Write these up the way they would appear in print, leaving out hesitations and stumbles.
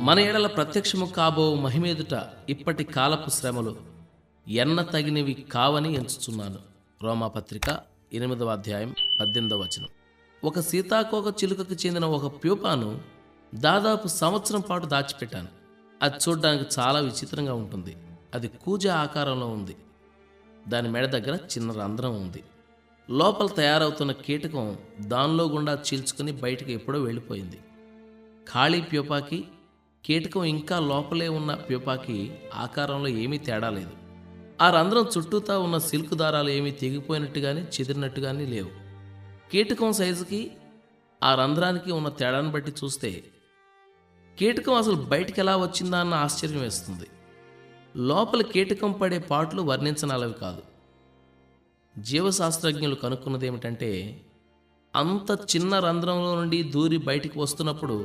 మన ఎడల ప్రత్యక్షము కాబో మహిమేదుట ఇప్పటి కాలపు శ్రమలు ఎన్న తగినవి కావని ఎంచుచున్నాను. రోమాపత్రిక 8వ అధ్యాయం 18వ వచనం. ఒక సీతాకోక చిలుకకు చెందిన ఒక ప్యూపాను దాదాపు సంవత్సరం పాటు దాచిపెట్టాను. అది చూడ్డానికి చాలా విచిత్రంగా ఉంటుంది. అది కూజ ఆకారంలో ఉంది. దాని మెడ దగ్గర చిన్న రంధ్రం ఉంది. లోపల తయారవుతున్న కీటకం దానిలో గుండా చీల్చుకుని బయటకు ఎప్పుడో వెళ్ళిపోయింది. ఖాళీ ప్యూపాకి, కీటకం ఇంకా లోపలే ఉన్న ప్యూపాకి ఆకారంలో ఏమీ తేడా లేదు. ఆ రంధ్రం చుట్టూతా ఉన్న సిల్క్ దారాలు ఏమీ తెగిపోయినట్టుగాని చెదిరినట్టుగాని లేవు. కీటకం సైజుకి ఆ రంధ్రానికి ఉన్న తేడాను బట్టి చూస్తే కీటకం అసలు బయటికి ఎలా వచ్చిందా అన్న ఆశ్చర్యం వేస్తుంది. లోపల కీటకం పడే పాట్లు వర్ణించనలవి కాదు. జీవశాస్త్రజ్ఞులు కనుక్కున్నది ఏమిటంటే, అంత చిన్న రంధ్రంలో నుండి దూరి బయటికి వస్తున్నప్పుడు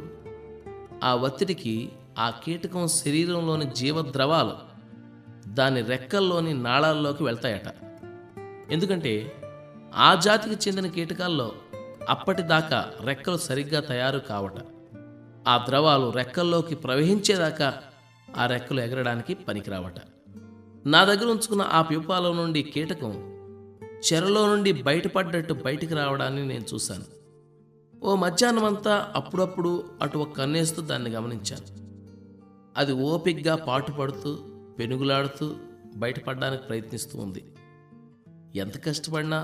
ఆ ఒత్తిడికి ఆ కీటకం శరీరంలోని జీవద్రవాలు దాని రెక్కల్లోని నాళాల్లోకి వెళ్తాయట. ఎందుకంటే ఆ జాతికి చెందిన కీటకాల్లో అప్పటిదాకా రెక్కలు సరిగ్గా తయారు కావట. ఆ ద్రవాలు రెక్కల్లోకి ప్రవహించేదాకా ఆ రెక్కలు ఎగరడానికి పనికిరావట. నా దగ్గర ఉంచుకున్న ఆ ప్యూపాలో నుండి కీటకం చెరలో నుండి బయటపడ్డట్టు బయటికి రావడాన్ని నేను చూశాను. ఓ మధ్యాహ్నమంతా అప్పుడప్పుడు అటు ఒక కన్నేస్తూ దాన్ని గమనించాను. అది ఓపిగ్గా పాటుపడుతూ పెనుగులాడుతూ బయటపడడానికి ప్రయత్నిస్తూ ఉంది. ఎంత కష్టపడినా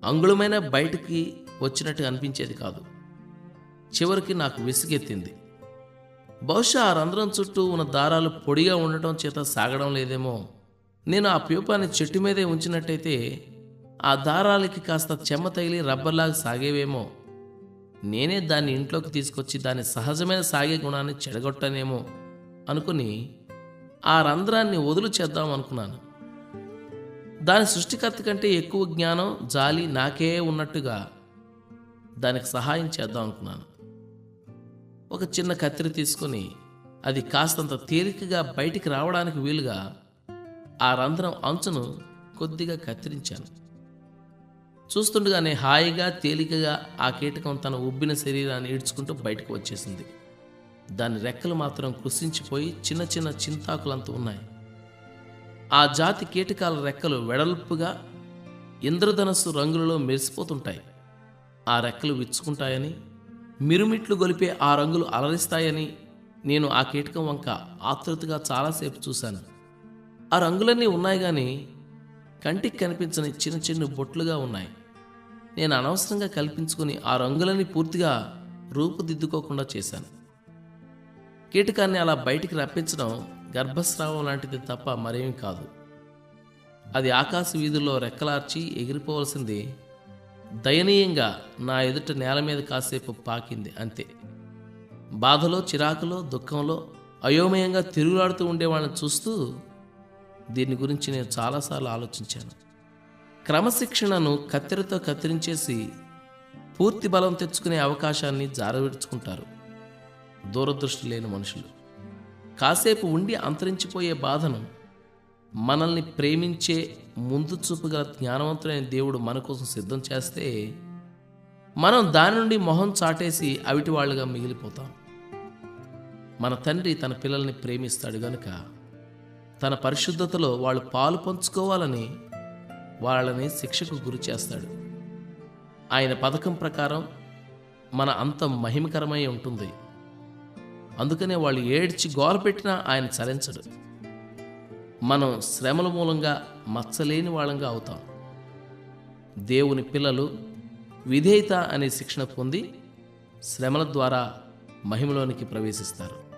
అంగుళమైన బయటికి వచ్చినట్టు అనిపించేది కాదు. చివరికి నాకు విసుగెత్తింది. బహుశా ఆ రంధ్రం చుట్టూ ఉన్న దారాలు పొడిగా ఉండటం చేత సాగడం లేదేమో. నేను ఆ ప్యూపాన్ని చెట్టు మీదే ఉంచినట్టయితే ఆ దారాలకి కాస్త చెమ్మ తగిలి రబ్బర్లాగా సాగేవేమో. నేనే దాన్ని ఇంట్లోకి తీసుకొచ్చి దాని సహజమైన సాగే గుణాన్ని చెడగొట్టనేమో అనుకుని ఆ రంధ్రాన్ని వదులు చేద్దాం అనుకున్నాను. దాని సృష్టికర్త కంటే ఎక్కువ జ్ఞానం, జాలి నాకే ఉన్నట్టుగా దానికి సహాయం చేద్దాం అనుకున్నాను. ఒక చిన్న కత్తిరి తీసుకుని అది కాస్తంత తేలికగా బయటికి రావడానికి వీలుగా ఆ రంధ్రం అంచును కొద్దిగా కత్తిరించాను. చూస్తుండగానే హాయిగా తేలికగా ఆ కీటకం తన ఉబ్బిన శరీరాన్ని ఈడ్చుకుంటూ బయటకు వచ్చేసింది. దాని రెక్కలు మాత్రం కృషించిపోయి చిన్న చిన్న చింతాకులంతా ఉన్నాయి. ఆ జాతి కీటకాల రెక్కలు వెడల్పుగా ఇంద్రధనస్సు రంగులలో మెరిసిపోతుంటాయి. ఆ రెక్కలు విచ్చుకుంటాయని, మిరుమిట్లు గొలిపే ఆ రంగులు అలరిస్తాయని నేను ఆ కీటకం వంక ఆతృతగా చాలాసేపు చూశాను. ఆ రంగులన్నీ ఉన్నాయి కానీ కంటికి కనిపించని చిన్న చిన్న బొట్లుగా ఉన్నాయి. నేను అనవసరంగా కల్పించుకుని ఆ రంగులని పూర్తిగా రూపుదిద్దుకోకుండా చేశాను. కీటకాన్ని అలా బయటికి రప్పించడం గర్భస్రావం లాంటిది తప్ప మరేమీ కాదు. అది ఆకాశ వీధుల్లో రెక్కలార్చి ఎగిరిపోవలసింది దయనీయంగా నా ఎదుట నేల మీద కాసేపు పాకింది అంతే. బాధలో, చిరాకులో, దుఃఖంలో అయోమయంగా తిరుగులాడుతూ ఉండేవాళ్ళని చూస్తూ దీని గురించి నేను చాలాసార్లు ఆలోచించాను. క్రమశిక్షణను కత్తెరతో కత్తిరించేసి పూర్తి బలం తెచ్చుకునే అవకాశాన్ని జారవిడుచుకుంటారు దూరదృష్టి లేని మనుషులు. కాసేపు ఉండి అంతరించిపోయే బాధను మనల్ని ప్రేమించే ముందు చూపుగల జ్ఞానవంతుడైన దేవుడు మన కోసం సిద్ధం చేస్తే మనం దాని నుండి మొహం చాటేసి అవిటి వాళ్ళుగా మిగిలిపోతాం. మన తండ్రి తన పిల్లల్ని ప్రేమిస్తాడు గనుక తన పరిశుద్ధతలో వాళ్ళు పాలు పంచుకోవాలని వాళ్ళని శిక్షకు గురి చేస్తాడు. ఆయన పథకం ప్రకారం మన అంతం మహిమకరమై ఉంటుంది. అందుకనే వాళ్ళు ఏడ్చి గోల పెట్టినా ఆయన చలించడు. మనం శ్రమల మూలంగా మచ్చలేని వాళ్ళంగా అవుతాం. దేవుని పిల్లలు విధేయత అనే శిక్షణ పొంది శ్రమల ద్వారా మహిమలోనికి ప్రవేశిస్తారు.